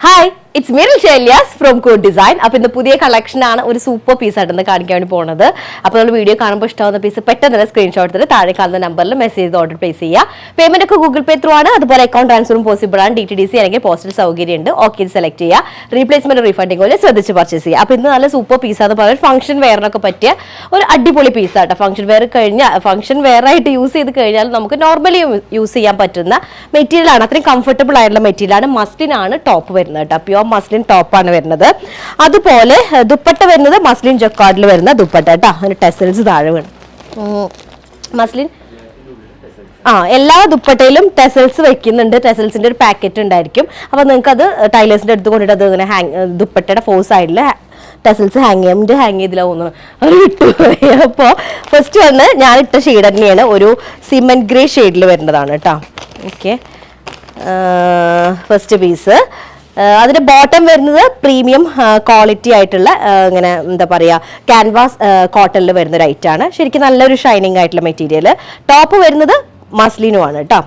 Hi, it's Meryl Shelias from Code Design. അപ്പോൾ ഇന്ന് പുതിയ കളക്ഷൻ ആണ് ഒരു സൂപ്പർ പീസ് ആയിട്ട് കാണിക്കാൻ വേണ്ടി പോകുന്നത്. അപ്പോൾ നമ്മൾ വീഡിയോ കാണുമ്പോൾ ഇഷ്ടമാവുന്ന പീസ് പെട്ടെന്ന് തന്നെ സ്ക്രീൻഷോട്ട് എടുത്തിട്ട് താഴെ കാണുന്ന നമ്പറിൽ മെസ്സേജ് ഓർഡർ പ്ലേസ് ചെയ്യുക. പേയ്മെന്റ് ഒക്കെ ഗൂഗിൾ പേ ത്രൂ ആണ്. അതുപോലെ അക്കൗണ്ട് ട്രാൻസ്ഫറും പോസിബിൾ ആണ്. DTDC അല്ലെങ്കിൽ പോസ്റ്റൽ സൗകര്യം ഉണ്ട്. ഓക്കെ സെലക്ട് ചെയ്യുക. റീപ്ലേസ്മെന്റ് റീഫണ്ടിങ് പോലെ ശ്രദ്ധിച്ച് പർച്ചേസ് ചെയ്യുക. അപ്പോൾ ഇന്ന് നല്ല സൂപ്പർ പീസ് ആണെന്ന് പറയുന്നത് ഫംഗ്ഷൻ വെയറിനൊക്കെ പറ്റിയ ഒരു അടിപൊളി പീസ് ആട്ടോ. ഫംഗ്ഷൻ വെയർ കഴിഞ്ഞാൽ ഫംഗ്ഷൻ വെയർ ആയിട്ട് യൂസ് ചെയ്ത് കഴിഞ്ഞാൽ നമുക്ക് നോർമലി യൂസ് ചെയ്യാൻ പറ്റുന്ന മെറ്റീരിയൽ ആണ്. അത്രയും കംഫർട്ടബിൾ ആയിട്ടുള്ള മെറ്റീരിയൽ ആണ്. മസ്ലിൻ ആണ് ടോപ്പ് വരുന്നത് കേട്ടോ. പ്യോർ മസ്ലിൻ ടോപ്പ് ആണ് വരുന്നത്. അതുപോലെ ദുപ്പട്ട വരുന്നത് മസ്ലിൻ ജക്കാർഡിൽ വരുന്ന ദുപ്പട്ട കേട്ടോ. അതിന് ടെസൽസ് താഴെ വേണം. മസ്ലിൻ എല്ലാ ദുപ്പട്ടയിലും ടെസൽസ് വെക്കുന്നുണ്ട്. ടെസൽസിന്റെ ഒരു പാക്കറ്റ് ഉണ്ടായിരിക്കും. അപ്പൊ നിങ്ങൾക്ക് അത് ടൈലേഴ്സിന്റെ അടുത്ത് കൊണ്ടിട്ട് അത് ഇങ്ങനെ ദുപ്പട്ടയുടെ ഫോർ സൈഡിൽ ടെസൽസ് ഹാങ് ചെയ്തില്ല തോന്നുന്നു. അത് വിട്ടുപോയി. അപ്പോൾ ഫസ്റ്റ് വന്ന് ഞാൻ ഇട്ട ഷെയ്ഡ് തന്നെയാണ് ഒരു സിമെന്റ് ഗ്രേ ഷെയ്ഡിൽ വരുന്നതാണ് കേട്ടോ. Okay, first piece. അതിന്റെ ബോട്ടം വരുന്നത് പ്രീമിയം ക്വാളിറ്റി ആയിട്ടുള്ള ഇങ്ങനെ എന്താ പറയുക ക്യാൻവാസ് കോട്ടണിൽ വരുന്ന ഒരു ഐറ്റാണ്. ശരിക്കും നല്ലൊരു ഷൈനിങ് ആയിട്ടുള്ള മെറ്റീരിയൽ. ടോപ്പ് വരുന്നത് മസ്ലിനും ആണ് കേട്ടോ.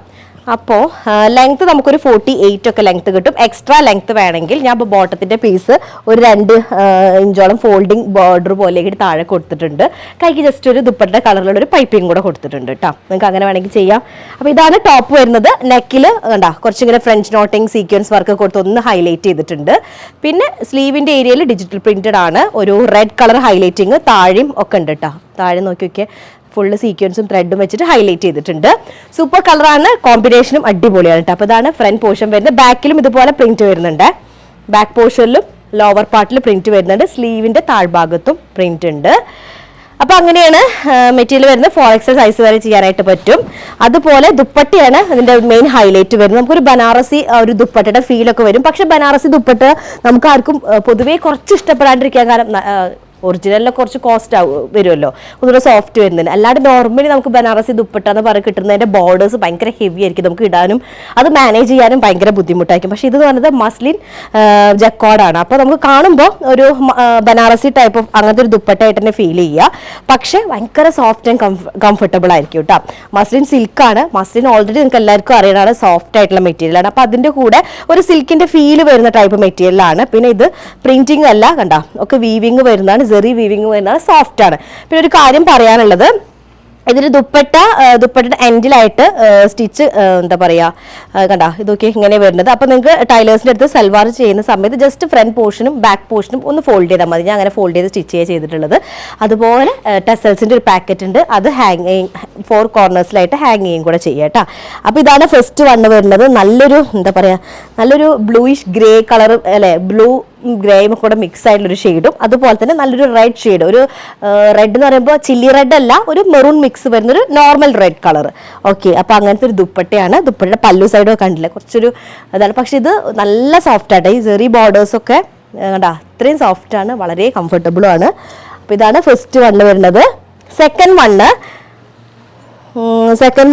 അപ്പോൾ ലെങ്ത് നമുക്കൊരു 48 ഒക്കെ ലെങ്ത് കിട്ടും. എക്സ്ട്രാ ലെങ്ത് വേണമെങ്കിൽ ഞാൻ ഇപ്പോൾ ബോട്ടത്തിൻ്റെ പീസ് ഒരു 2 ഇഞ്ചോളം ഫോൾഡിങ് ബോർഡർ പോലെയൊക്കെ താഴെ കൊടുത്തിട്ടുണ്ട്. കൈക്ക് ജസ്റ്റ് ഒരു ദുപ്പട്ട കളറിലുള്ള ഒരു പൈപ്പിംഗ് കൂടെ കൊടുത്തിട്ടുണ്ട് കേട്ടോ. നിങ്ങൾക്ക് അങ്ങനെ വേണമെങ്കിൽ ചെയ്യാം. അപ്പോൾ ഇതാണ് ടോപ്പ് വരുന്നത്. നെക്കിൽ കണ്ടാ കുറച്ചിങ്ങനെ ഫ്രഞ്ച് നോട്ടിങ് സീക്വൻസ് വർക്ക് കൊടുത്ത് ഒന്ന് ഹൈലൈറ്റ് ചെയ്തിട്ടുണ്ട്. പിന്നെ സ്ലീവിൻ്റെ ഏരിയയിൽ ഡിജിറ്റൽ പ്രിന്റഡ് ആണ്. ഒരു റെഡ് കളർ ഹൈലൈറ്റിങ് താഴെയും ഒക്കെ ഉണ്ട് കേട്ടോ. താഴെ നോക്കി നോക്കിയാൽ ഫുള്ള് സീക്വൻസും ത്രെഡും വെച്ചിട്ട് ഹൈലൈറ്റ് ചെയ്തിട്ടുണ്ട്. സൂപ്പർ കളറാണ്. കോമ്പിനേഷനും അടിപൊളിയാണ് കേട്ടോ. അപ്പോൾ ഇതാണ് ഫ്രണ്ട് പോർഷൻ വരുന്നത്. ബാക്കിലും ഇതുപോലെ പ്രിന്റ് വരുന്നുണ്ട്. ബാക്ക് പോർഷനിലും ലോവർ പാർട്ടിൽ പ്രിന്റ് വരുന്നുണ്ട്. സ്ലീവിന്റെ താഴ്ഭാഗത്തും പ്രിന്റ് ഉണ്ട്. അപ്പോൾ അങ്ങനെയാണ് മെറ്റീരിയൽ വരുന്നത്. 4XL സൈസ് വരെ ചെയ്യാനായിട്ട് പറ്റും. അതുപോലെ ദുപ്പട്ടയാണ് അതിന്റെ മെയിൻ ഹൈലൈറ്റ് വരുന്നത്. നമുക്കൊരു ബനാറസി ഒരു ദുപ്പട്ടയുടെ ഫീലൊക്കെ വരും. പക്ഷെ ബനാറസി ദുപ്പട്ട നമുക്ക് ആർക്കും പൊതുവേ കുറച്ച് ഇഷ്ടപ്പെടാണ്ടിരിക്കാൻ കാരണം ഒറിജിനലിലൊക്കെ കുറച്ച് കോസ്റ്റ് വരുമല്ലോ, ഒന്നുകൂടെ സോഫ്റ്റ് വരുന്നതിന്. അല്ലാണ്ട് നോർമലി നമുക്ക് ബനാറസി ദുപ്പട്ട എന്ന് പറഞ്ഞ് കിട്ടുന്നതിന്റെ ബോർഡേഴ്സ് ഭയങ്കര ഹെവി ആയിരിക്കും. നമുക്ക് ഇടാനും അത് മാനേജ് ചെയ്യാനും ഭയങ്കര ബുദ്ധിമുട്ടായിരിക്കും. പക്ഷെ ഇത് പറഞ്ഞത് മസ്ലിൻ ജക്കോർഡാണ്. അപ്പോൾ നമുക്ക് കാണുമ്പോൾ ഒരു ബനാറസി ടൈപ്പ് ഓഫ് അങ്ങനത്തെ ഒരു ദുപ്പട്ടയായിട്ട് തന്നെ ഫീൽ ചെയ്യുക. പക്ഷെ ഭയങ്കര സോഫ്റ്റ് ആൻഡ് കംഫർട്ടബിൾ ആയിരിക്കും കേട്ടോ. മസ്ലിൻ സിൽക്കാണ്. മസ്ലിൻ ഓൾറെഡി നിങ്ങൾക്ക് എല്ലാവർക്കും അറിയാനാണ് സോഫ്റ്റ് ആയിട്ടുള്ള മെറ്റീരിയലാണ്. അപ്പോൾ അതിൻ്റെ കൂടെ ഒരു സിൽക്കിന്റെ ഫീല് വരുന്ന ടൈപ്പ് മെറ്റീരിയലാണ്. പിന്നെ ഇത് പ്രിന്റിംഗ് അല്ല, കണ്ട ഒക്കെ വീവിങ് വരുന്നതാണ്. ചെറിയ വീവിങ് വരുന്നത് സോഫ്റ്റ് ആണ്. പിന്നെ ഒരു കാര്യം പറയാനുള്ളത്, ഇതിൽ ദുപ്പട്ടയുടെ എൻഡിലായിട്ട് സ്റ്റിച്ച് എന്താ പറയുക കണ്ട ഇതൊക്കെ ഇങ്ങനെ വരുന്നത്. അപ്പോൾ നിങ്ങൾക്ക് ടൈലേഴ്സിൻ്റെ അടുത്ത് സൽവാർ ചെയ്യുന്ന സമയത്ത് ജസ്റ്റ് ഫ്രണ്ട് പോർഷനും ബാക്ക് പോർഷനും ഒന്ന് ഫോൾഡ് ചെയ്താൽ മതി. ഞാൻ അങ്ങനെ ഫോൾഡ് ചെയ്ത് സ്റ്റിച്ച് ചെയ്തിട്ടുള്ളത്. അതുപോലെ ടെസൽസിൻ്റെ ഒരു പാക്കറ്റ് ഉണ്ട്. അത് ഹാങ്ങിങ് 4 കോർണേഴ്സിലായിട്ട് ഹാങ്ങിങ് കൂടെ ചെയ്യുക കേട്ടോ. അപ്പോൾ ഇതാണ് ഫസ്റ്റ് വണ്ണ് വരുന്നത്. നല്ലൊരു എന്താ പറയുക നല്ലൊരു ബ്ലൂയിഷ് ഗ്രേ കളർ അല്ലേ, ബ്ലൂ ഗ്രേയും കൂടെ മിക്സ് ആയിട്ടുള്ളൊരു ഷെയ്ഡും അതുപോലെ തന്നെ നല്ലൊരു റെഡ് ഷെയ്ഡ്. ഒരു റെഡ് എന്ന് പറയുമ്പോൾ ചില്ലി റെഡ് അല്ല, ഒരു മെറൂൺ മിക്സ് വരുന്നൊരു നോർമൽ റെഡ് കളർ. ഓക്കെ, അപ്പോൾ അങ്ങനത്തെ ഒരു ദുപ്പട്ടയാണ്. ദുപ്പട്ടയുടെ പല്ലു സൈഡൊക്കെ കണ്ടില്ല, കുറച്ചൊരു അതാണ്. പക്ഷെ ഇത് നല്ല സോഫ്റ്റ് ആട്ടെ. ഈ ചെറിയ ബോർഡേഴ്സൊക്കെ കണ്ടാ അത്രയും സോഫ്റ്റ് ആണ്, വളരെ കംഫർട്ടബിളും ആണ്. അപ്പോൾ ഇതാണ് ഫസ്റ്റ് വണ്ണ് വരുന്നത്. സെക്കൻഡ്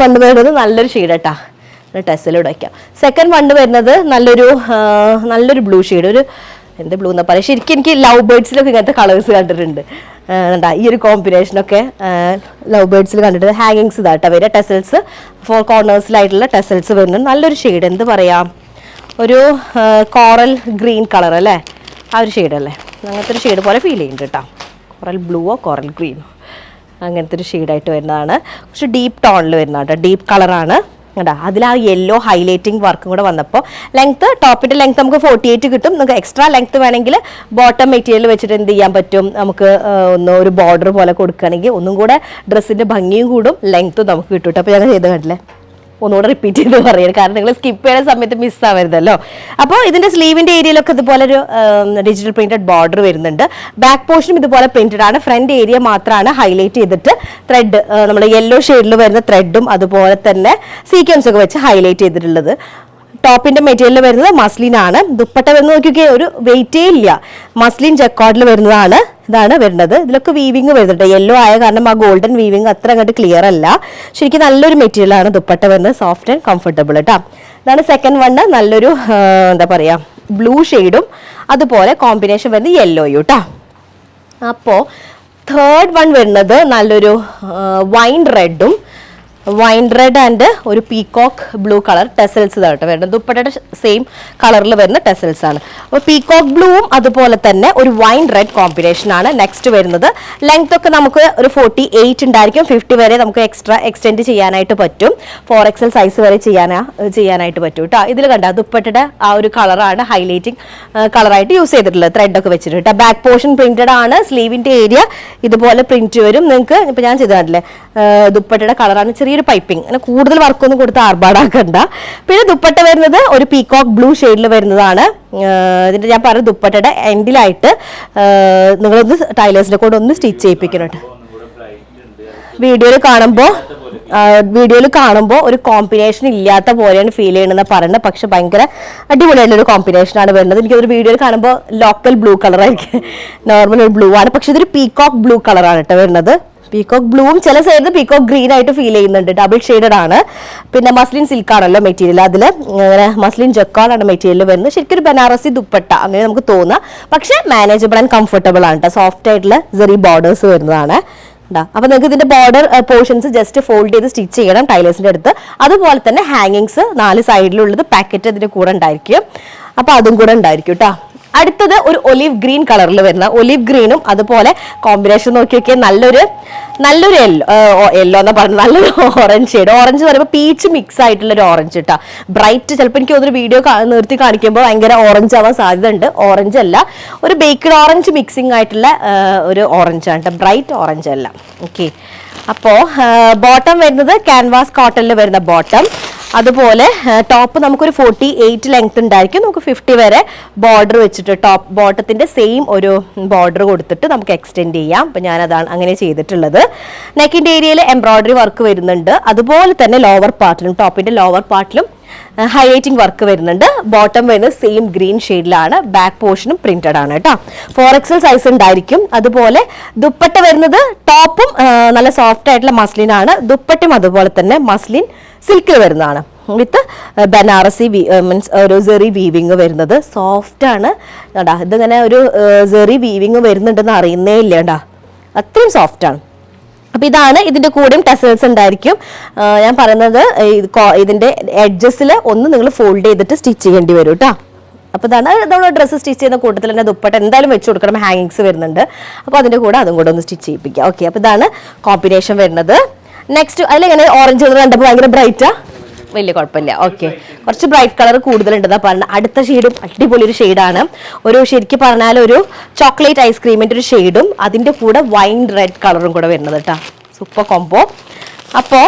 വണ്ണ് വരുന്നത് നല്ലൊരു ഷെയ്ഡ് കേട്ടാ. ടെസ്റ്റിലൂടെ വയ്ക്കാം. സെക്കൻഡ് വണ്ണ് വരുന്നത് നല്ലൊരു ബ്ലൂ ഷെയ്ഡ്. ഒരു എന്ത് ബ്ലൂ എന്നാ പറയുക, ശരിക്കും എനിക്ക് ലവ് ബേർഡ്സിലൊക്കെ ഇങ്ങനത്തെ കളേഴ്സ് കണ്ടിട്ടുണ്ട്. ഈ ഒരു കോമ്പിനേഷനൊക്കെ ലവ് ബേർഡ്സിൽ കണ്ടിട്ട് ഹാങ്ങിങ്സ് ഇതാട്ടോ വരിക. ടെസൽസ് 4 കോർണേഴ്സിലായിട്ടുള്ള ടെസൽസ് വരുന്നത്. നല്ലൊരു ഷെയ്ഡ്, എന്ത് പറയാം, ഒരു കോറൽ ഗ്രീൻ കളർ അല്ലേ, ആ ഒരു ഷെയ്ഡല്ലേ, അങ്ങനത്തെ ഒരു ഷെയ്ഡ് പോലെ ഫീൽ ചെയ്യുന്നുണ്ട് കേട്ടോ. കോറൽ ബ്ലൂവോ കോറൽ ഗ്രീനോ അങ്ങനത്തെ ഒരു ഷെയ്ഡായിട്ട് വരുന്നതാണ്. കുറച്ച് ഡീപ്പ് ടോണിൽ വരുന്നതാണ് കേട്ടോ. ഡീപ്പ് കളറാണ് കേട്ടോ. അതിൽ ആ യെല്ലോ ഹൈലൈറ്റിംഗ് വർക്കും കൂടെ വന്നപ്പോൾ ടോപ്പിൻ്റെ ലെങ്ത് നമുക്ക് 48 കിട്ടും. നമുക്ക് എക്സ്ട്രാ ലെങ്ത് വേണമെങ്കിൽ ബോട്ടം മെറ്റീരിയൽ വെച്ചിട്ട് എന്ത് ചെയ്യാൻ പറ്റും, നമുക്ക് ഒരു ബോർഡർ പോലെ കൊടുക്കുകയാണെങ്കിൽ ഒന്നും കൂടെ ഡ്രസ്സിൻ്റെ ഭംഗിയും കൂടും, ലെങ്ത്തും നമുക്ക് കിട്ടും. അപ്പോൾ ഞങ്ങൾ ചെയ്ത് കണ്ടില്ലേ, ഒന്നുകൂടെ റിപ്പീറ്റ് ചെയ്ത് പറയുന്നത്, കാരണം നിങ്ങൾ സ്കിപ്പ് ചെയ്യുന്ന സമയത്ത് മിസ്സാവരുതല്ലോ. അപ്പോൾ ഇതിൻ്റെ സ്ലീവിൻ്റെ ഏരിയയിലൊക്കെ ഇതുപോലെ ഒരു ഡിജിറ്റൽ പ്രിന്റഡ് ബോർഡർ വരുന്നുണ്ട്. ബാക്ക് പോർഷനും ഇതുപോലെ പ്രിന്റഡ് ആണ്. ഫ്രണ്ട് ഏരിയ മാത്രമാണ് ഹൈലൈറ്റ് ചെയ്തിട്ട് ത്രെഡ്, നമ്മുടെ യെല്ലോ ഷെയ്ഡിൽ വരുന്ന ത്രെഡും അതുപോലെ തന്നെ സീക്വൻസ് ഒക്കെ വെച്ച് ഹൈലൈറ്റ് ചെയ്തിട്ടുള്ളത്. ടോപ്പിന്റെ മെറ്റീരിയൽ വരുന്നത് മസ്ലിൻ ആണ്. ദുപ്പട്ട വരുന്നത് നോക്കിയൊക്കെ ഒരു വെയിറ്റേ ഇല്ല. മസ്ലിൻ ജക്കോർഡിൽ വരുന്നതാണ്. ഇതാണ് വരുന്നത്. ഇതിലൊക്കെ വീവിങ് വരുന്നുണ്ട്. യെല്ലോ ആയ കാരണം ആ ഗോൾഡൻ വീവിങ് അത്ര അങ്ങോട്ട് ക്ലിയർ അല്ല. ശരിക്കും നല്ലൊരു മെറ്റീരിയൽ ആണ് ദുപ്പട്ട വരുന്നത്. സോഫ്റ്റ് ആൻഡ് കംഫർട്ടബിൾ കേട്ടോ. ഇതാണ് സെക്കൻഡ് വണ്ണ്. നല്ലൊരു എന്താ പറയുക ബ്ലൂ ഷെയ്ഡും അതുപോലെ കോമ്പിനേഷൻ വരുന്നത് യെല്ലോയും കേട്ടോ. അപ്പോൾ തേർഡ് വൺ വരുന്നത് നല്ലൊരു വൈൻ റെഡും വൈൻ റെഡ് ആൻഡ് ഒരു പീകോക്ക് ബ്ലൂ കളർ ടെസൽസ് കേട്ടോ വരുന്നത്. ദുപ്പട്ടയുടെ സെയിം കളറിൽ വരുന്ന ടെസൽസ് ആണ്. അപ്പോൾ പീകോക്ക് ബ്ലൂവും അതുപോലെ തന്നെ ഒരു വൈൻ റെഡ് കോമ്പിനേഷൻ ആണ് നെക്സ്റ്റ് വരുന്നത്. ലെങ്ത് ഒക്കെ നമുക്ക് ഒരു 48 ഉണ്ടായിരിക്കും. 50 വരെ നമുക്ക് എക്സ്റ്റെൻഡ് ചെയ്യാനായിട്ട് പറ്റും. 4XL സൈസ് വരെ ചെയ്യാനായിട്ട് പറ്റും കേട്ടോ. ഇതിൽ കണ്ട ദുപ്പട്ടയുടെ ആ ഒരു കളറാണ് ഹൈലൈറ്റിംഗ് കളറായിട്ട് യൂസ് ചെയ്തിട്ടുള്ളത്, ത്രെഡ് ഒക്കെ വെച്ചിട്ട് കേട്ടോ. ബാക്ക് പോർഷൻ പ്രിന്റഡ് ആണ്. സ്ലീവിന്റെ ഏരിയ ഇതുപോലെ പ്രിന്റ് വരും. നിങ്ങൾക്ക് ഇപ്പൊ ഞാൻ ചെയ്ത് കണ്ടില്ലേ, ദുപ്പട്ടയുടെ കളറാണ്. ചെറിയൊരു പൈപ്പിംഗ്, അങ്ങനെ കൂടുതൽ വർക്കൊന്നും കൊടുത്ത് ആർഭാടാക്കണ്ട. പിന്നെ ദുപ്പട്ട വരുന്നത് ഒരു പീകോക്ക് ബ്ലൂ ഷെയ്ഡിൽ വരുന്നതാണ്. ഇതിന്റെ ഞാൻ പറഞ്ഞ ദുപ്പട്ടയുടെ എൻഡിലായിട്ട് നിങ്ങളൊന്ന് ടൈലേഴ്സിനെ കൊണ്ട് ഒന്ന് സ്റ്റിച്ച് ചെയ്യിപ്പിക്കുന്നുണ്ട്. വീഡിയോയിൽ കാണുമ്പോൾ ഒരു കോമ്പിനേഷൻ ഇല്ലാത്ത പോലെയാണ് ഫീൽ ചെയ്യണമെന്ന് പറയുന്നത്. പക്ഷെ ഭയങ്കര അടിപൊളിയായിട്ടുള്ള ഒരു കോമ്പിനേഷനാണ് വരുന്നത്. എനിക്കൊരു വീഡിയോയിൽ കാണുമ്പോൾ ലോക്കൽ ബ്ലൂ കളറായിരിക്കും, നോർമൽ ഒരു ബ്ലൂ ആണ്. പക്ഷെ ഇതൊരു പീകോക്ക് ബ്ലൂ കളറാണ് കേട്ടോ വരുന്നത്. പീകോക്ക് ബ്ലൂവും ചില സൈഡിൽ പീകോക്ക് ഗ്രീൻ ആയിട്ട് ഫീൽ ചെയ്യുന്നുണ്ട്. ഡബിൾ ഷെയ്ഡഡ് ആണ്. പിന്നെ മസ്ലിൻ സിൽക്ക് ആണല്ലോ മെറ്റീരിയൽ. അതിൽ മസ്ലിൻ ജക്കാർഡ് മെറ്റീരിയൽ വരുന്നത്. ശരിക്കും ഒരു ബനാറസി ദുപ്പട്ട അങ്ങനെ നമുക്ക് തോന്നാം. പക്ഷെ മാനേജബിൾ ആൻഡ് കംഫർട്ടബിൾ ആണ് കേട്ടോ. സോഫ്റ്റ് ആയിട്ടുള്ള ചെറിയ ബോർഡേഴ്സ് വരുന്നതാണ്. അപ്പൊ നിങ്ങൾക്ക് ഇതിന്റെ ബോർഡർ പോർഷൻസ് ജസ്റ്റ് ഫോൾഡ് ചെയ്ത് സ്റ്റിച്ച് ചെയ്യണം ടൈലേഴ്സിന്റെ അടുത്ത്. അതുപോലെ തന്നെ ഹാങ്ങിങ്സ് 4 സൈഡിലുള്ളത് പാക്കറ്റ് ഇതിന്റെ കൂടെ ഉണ്ടായിരിക്കും. അപ്പൊ അതും കൂടെ ഉണ്ടായിരിക്കും കേട്ടോ. അടുത്തത് ഒരു ഒലീവ് ഗ്രീൻ കളറിൽ വരുന്ന, ഒലീവ് ഗ്രീനും അതുപോലെ കോമ്പിനേഷൻ നോക്കിയൊക്കെ നല്ലൊരു യെല്ലോ എന്നാ പറഞ്ഞത്, നല്ലൊരു ഓറഞ്ച് ഷെയ്ഡ്. ഓറഞ്ച് എന്ന് പറയുമ്പോൾ പീച്ച് മിക്സ് ആയിട്ടുള്ള ഒരു ഓറഞ്ച് കേട്ടോ. ബ്രൈറ്റ്, ചിലപ്പോൾ എനിക്ക് തോന്നുന്നു വീഡിയോ നിർത്തി കാണിക്കുമ്പോൾ ഭയങ്കര ഓറഞ്ച് ആവാൻ സാധ്യത ഉണ്ട്. ഓറഞ്ച് അല്ല, ഒരു ബേക്ക്ഡ് ഓറഞ്ച് മിക്സിംഗ് ആയിട്ടുള്ള ഒരു ഓറഞ്ച് ആണ് കേട്ടോ, ബ്രൈറ്റ് ഓറഞ്ച് അല്ല. ഓക്കെ, അപ്പോൾ ബോട്ടം വരുന്നത് ക്യാൻവാസ് കോട്ടണിൽ വരുന്ന ബോട്ടം. അതുപോലെ ടോപ്പ് നമുക്കൊരു 48 ലെങ്ത് ഉണ്ടായിരിക്കും. നമുക്ക് 50 വരെ ബോർഡർ വെച്ചിട്ട് ടോപ്പ് ബോട്ടത്തിന്റെ സെയിം ഒരു ബോർഡർ കൊടുത്തിട്ട് നമുക്ക് എക്സ്റ്റെൻഡ് ചെയ്യാം. അപ്പം ഞാനതാണ് അങ്ങനെ ചെയ്തിട്ടുള്ളത്. നെക്കിന്റെ ഏരിയയിൽ എംബ്രോയിഡറി വർക്ക് വരുന്നുണ്ട്. അതുപോലെ തന്നെ ലോവർ പാർട്ടിലും, ടോപ്പിന്റെ ലോവർ പാർട്ടിലും ഹൈലൈറ്റിംഗ് വർക്ക് വരുന്നുണ്ട്. ബോട്ടം വരുന്നത് സെയിം ഗ്രീൻ ഷെയ്ഡിലാണ്. ബാക്ക് പോർഷനും പ്രിന്റഡ് ആണ് കേട്ടോ. 4XL സൈസ് ഉണ്ടായിരിക്കും. അതുപോലെ ദുപ്പട്ട വരുന്നത് ടോപ്പും നല്ല സോഫ്റ്റ് ആയിട്ടുള്ള മസ്ലിൻ ആണ്. ദുപ്പട്ടയും അതുപോലെ തന്നെ മസ്ലിൻ സിൽക്കിൽ വരുന്നതാണ്. വിത്ത് ബനാറസി മീൻസ് ഒരു സെറി വീവിങ് വരുന്നത്. സോഫ്റ്റ് ആണ് കേട്ടാ. ഇതിങ്ങനെ ഒരു സെറി വീവിങ് വരുന്നുണ്ടെന്ന് അറിയുന്നേ ഇല്ല കേട്ടാ, അത്രയും സോഫ്റ്റ് ആണ്. അപ്പൊ ഇതാണ്. ഇതിന്റെ കൂടെയും ടെസൽസ് ഉണ്ടായിരിക്കും. ഞാൻ പറയുന്നത് ഇതിന്റെ എഡ്ജസിൽ ഒന്ന് നിങ്ങൾ ഫോൾഡ് ചെയ്തിട്ട് സ്റ്റിച്ച് ചെയ്യേണ്ടി വരും കേട്ടോ. അപ്പൊ ഇതാണ് നമ്മൾ ഡ്രസ്സ് സ്റ്റിച്ച് ചെയ്യുന്ന കൂട്ടത്തിൽ തന്നെ ദുപ്പട്ട എന്തായാലും വെച്ച് കൊടുക്കണം. ഹാങ്ങിങ്സ് വരുന്നുണ്ട്. അപ്പൊ അതിന്റെ കൂടെ അതും കൂടെ ഒന്ന് സ്റ്റിച്ച് ചെയ്യിപ്പിക്കാം. ഓക്കെ, അപ്പൊ ഇതാണ് കോമ്പിനേഷൻ വരുന്നത്. നെക്സ്റ്റ് അതിലെങ്ങനെ ഓറഞ്ച് കളർ കണ്ടപ്പോൾ ഭയങ്കര ബ്രൈറ്റാ, വലിയ കുഴപ്പമില്ല. ഓക്കെ, കുറച്ച് ബ്രൈറ്റ് കളർ കൂടുതലുണ്ടെന്നാ പറഞ്ഞത്. അടുത്ത ഷെയ്ഡും അടിപൊളി ഒരു ഷെയ്ഡാണ്. ഒരു ശരിക്കും പറഞ്ഞാൽ ഒരു ചോക്ലേറ്റ് ഐസ്ക്രീമിന്റെ ഒരു ഷെയ്ഡും അതിന്റെ കൂടെ വൈൻ റെഡ് കളറും കൂടെ വരുന്നത് കേട്ടോ. Super combo. അപ്പോൾ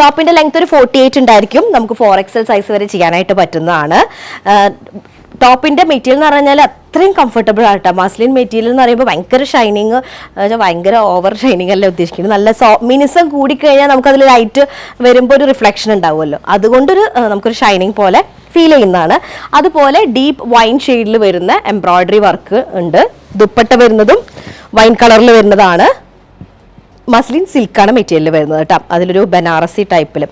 ടോപ്പിന്റെ ലെങ്ത് ഒരു 48 ഉണ്ടായിരിക്കും. നമുക്ക് 4XL സൈസ് വരെ ചെയ്യാനായിട്ട് പറ്റുന്നതാണ്. ടോപ്പിന്റെ മെറ്റീരിയൽ എന്ന് പറഞ്ഞാൽ അത്രയും കംഫർട്ടബിൾ ആട്ടോ. മസ്ലിൻ മെറ്റീരിയൽ എന്ന് പറയുമ്പോൾ ഭയങ്കര ഷൈനിങ്, ഭയങ്കര ഓവർ ഷൈനിങ് അല്ല ഉദ്ദേശിക്കുന്നത്. നല്ല മിനുസം കൂടിക്കഴിഞ്ഞാൽ നമുക്കതിൽ ലൈറ്റ് വരുമ്പോൾ ഒരു റിഫ്ലക്ഷൻ ഉണ്ടാവുമല്ലോ, അതുകൊണ്ടൊരു നമുക്കൊരു ഷൈനിങ് പോലെ ഫീൽ ചെയ്യുന്നതാണ്. അതുപോലെ ഡീപ്പ് വൈൻ ഷെയ്ഡിൽ വരുന്ന എംബ്രോയിഡറി വർക്ക് ഉണ്ട്. ദുപ്പട്ട വരുന്നതും വൈൻ കളറിൽ വരുന്നതാണ്. മസ്ലിൻ സിൽക്കാണ് മെറ്റീരിയൽ വരുന്നത് കേട്ടോ. അതിലൊരു ബനാറസി ടൈപ്പിൽ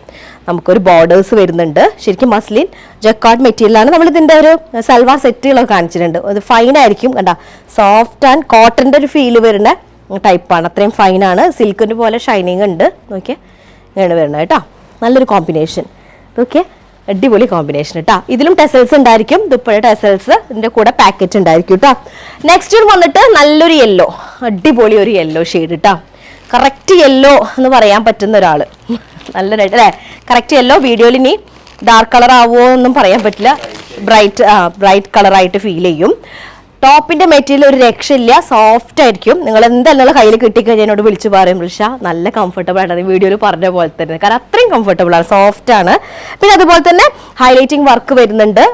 നമുക്കൊരു ബോർഡേഴ്സ് വരുന്നുണ്ട്. ശരിക്കും മസ്ലിൻ ജക്കാർഡ് മെറ്റീരിയലാണ്. നമ്മൾ ഇതിൻ്റെ ഒരു സൽവാർ സെറ്റുകളൊക്കെ കാണിച്ചിട്ടുണ്ട്. അത് ഫൈൻ ആയിരിക്കും കണ്ട, സോഫ്റ്റ് ആൻഡ് കോട്ടൻ്റെ ഒരു ഫീല് വരുന്ന ടൈപ്പാണ്. അത്രയും ഫൈനാണ്. സിൽക്കിൻ്റെ പോലെ ഷൈനിങ് ഉണ്ട്. നോക്കിയേ, ഇങ്ങനെ വരുന്നത് കേട്ടോ. നല്ലൊരു കോമ്പിനേഷൻ. ഓക്കെ, അടിപൊളി കോമ്പിനേഷൻ കേട്ടോ. ഇതിലും ടെസൽസ് ഉണ്ടായിരിക്കും. ദുപ്പട്ട ടെസൽസ് ഇതിൻ്റെ കൂടെ പാക്കറ്റ് ഉണ്ടായിരിക്കും കേട്ടോ. നെക്സ്റ്റ് വന്നിട്ട് നല്ലൊരു യെല്ലോ, അടിപൊളി ഒരു യെല്ലോ ഷെയ്ഡ് കേട്ടോ. കറക്റ്റ് യെല്ലോ എന്ന് പറയാൻ പറ്റുന്ന ഒരാൾ, നല്ല റെഡ് അല്ലേ, കറക്റ്റ് യെല്ലോ. വീഡിയോയിൽ ഇനി ഡാർക്ക് കളർ ആവുമോ എന്നും പറയാൻ പറ്റില്ല. ബ്രൈറ്റ് കളറായിട്ട് ഫീൽ ചെയ്യും. ടോപ്പിന്റെ മെറ്റീരിയൽ ഒരു രക്ഷയില്ല, സോഫ്റ്റ് ആയിരിക്കും. നിങ്ങൾ എന്തായാലും കയ്യിൽ കിട്ടിക്കഴിഞ്ഞാൽ എന്നോട് വിളിച്ച് പറയും ഋഷ നല്ല കംഫർട്ടബിൾ ആണ്. വീഡിയോയിൽ പറഞ്ഞ പോലെ തന്നെ, കാരണം അത്രയും കംഫർട്ടബിൾ ആണ്, സോഫ്റ്റ് ആണ്. പിന്നെ അതുപോലെ തന്നെ ഹൈലൈറ്റിംഗ് വർക്ക് വരുന്നുണ്ട്.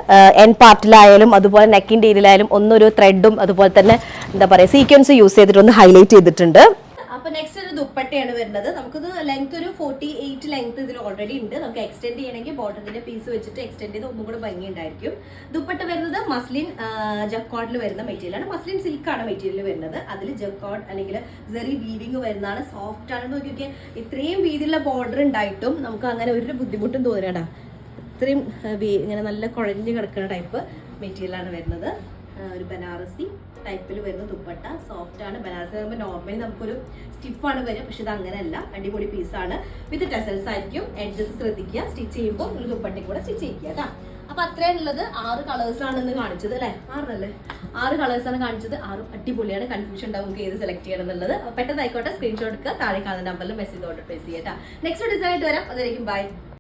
എൻ പാർട്ടിലായാലും അതുപോലെ നെക്കിൻ്റെ ഏരിയയിലായാലും ഒന്നൊരു ത്രെഡും അതുപോലെ തന്നെ എന്താ പറയുക സീക്വൻസ് യൂസ് ചെയ്തിട്ട് ഒന്ന് ഹൈലൈറ്റ് ചെയ്തിട്ടുണ്ട്. അപ്പൊ നെക്സ്റ്റ് ഒരു ദുപ്പട്ടയാണ് വരുന്നത്. നമുക്കിത് ലെങ്ത് ഒരു 48 ലെങ്ത് ഇതിൽ ഓൾറെഡി ഉണ്ട്. നമുക്ക് എക്സ്റ്റെൻഡ് ചെയ്യണമെങ്കിൽ ബോട്ടത്തിന്റെ പീസ് വെച്ചിട്ട് എക്സ്റ്റെൻഡ് ചെയ്ത് ഒന്നും കൂടെ ഭംഗി ഉണ്ടായിരിക്കും. ദുപ്പട്ട വരുന്നത് മസ്ലിൻ ജക്കോർഡിൽ വരുന്ന മെറ്റീരിയൽ ആണ്. മസ്ലിൻ സിൽക്ക് ആണ് മെറ്റീരിയൽ വരുന്നത്. അതിൽ ജക്കോർഡ് അല്ലെങ്കിൽ സെറി വീവിങ് വരുന്നതാണ്. സോഫ്റ്റ് ആണെന്ന് നോക്കിയൊക്കെ, ഇത്രയും വീതിയുള്ള ബോർഡർ ഉണ്ടായിട്ടും നമുക്ക് അങ്ങനെ ഒരു ബുദ്ധിമുട്ടും തോന്നണ. ഇത്രയും ഇങ്ങനെ നല്ല കുഴഞ്ഞ് കിടക്കുന്ന ടൈപ്പ് മെറ്റീരിയലാണ് വരുന്നത്. ഒരു ബനാറസി ടൈപ്പിൽ വരുന്ന ദുപ്പട്ട. സോഫ്റ്റ് ആണ്. ബനാറസി ആകുമ്പോൾ നോർമലി നമുക്കൊരു സ്റ്റിഫാണ് വരിക, പക്ഷെ ഇത് അങ്ങനെയല്ല. അടിപൊളി പീസാണ്. വിത്ത് ടെസൽസ് ആയിരിക്കും. എഡ്ജസ് ശ്രദ്ധിക്കുക. സ്റ്റിച്ച് ചെയ്യുമ്പോൾ ഒരു ദുപ്പട്ടയും കൂടെ സ്റ്റിച്ച് ചെയ്യുക കേട്ടോ. അപ്പൊ അത്രയും ഉള്ളത്. 6 കളേഴ്സാണ് കാണിച്ചത് അല്ലേ? 6 കളേഴ്സാണ് കാണിച്ചത്. 6 അടിപൊളിയാണ്. കൺഫ്യൂഷൻ ഉണ്ടാവും നമുക്ക് ഏത് സെലക്ട് ചെയ്യണം എന്നുള്ളത്. പെട്ടെന്ന് ആയിക്കോട്ടെ, സ്ക്രീൻഷോട്ട് എടുക്കുക. താഴെ കാണുന്ന നമ്പറിൽ മെസ്സേജ് ഓർഡർ പ്ലേസ് ചെയ്യാം. നെക്സ്റ്റ് ഡിസൈൻ ആയിട്ട് വരാം. അതായിരിക്കും ബൈ.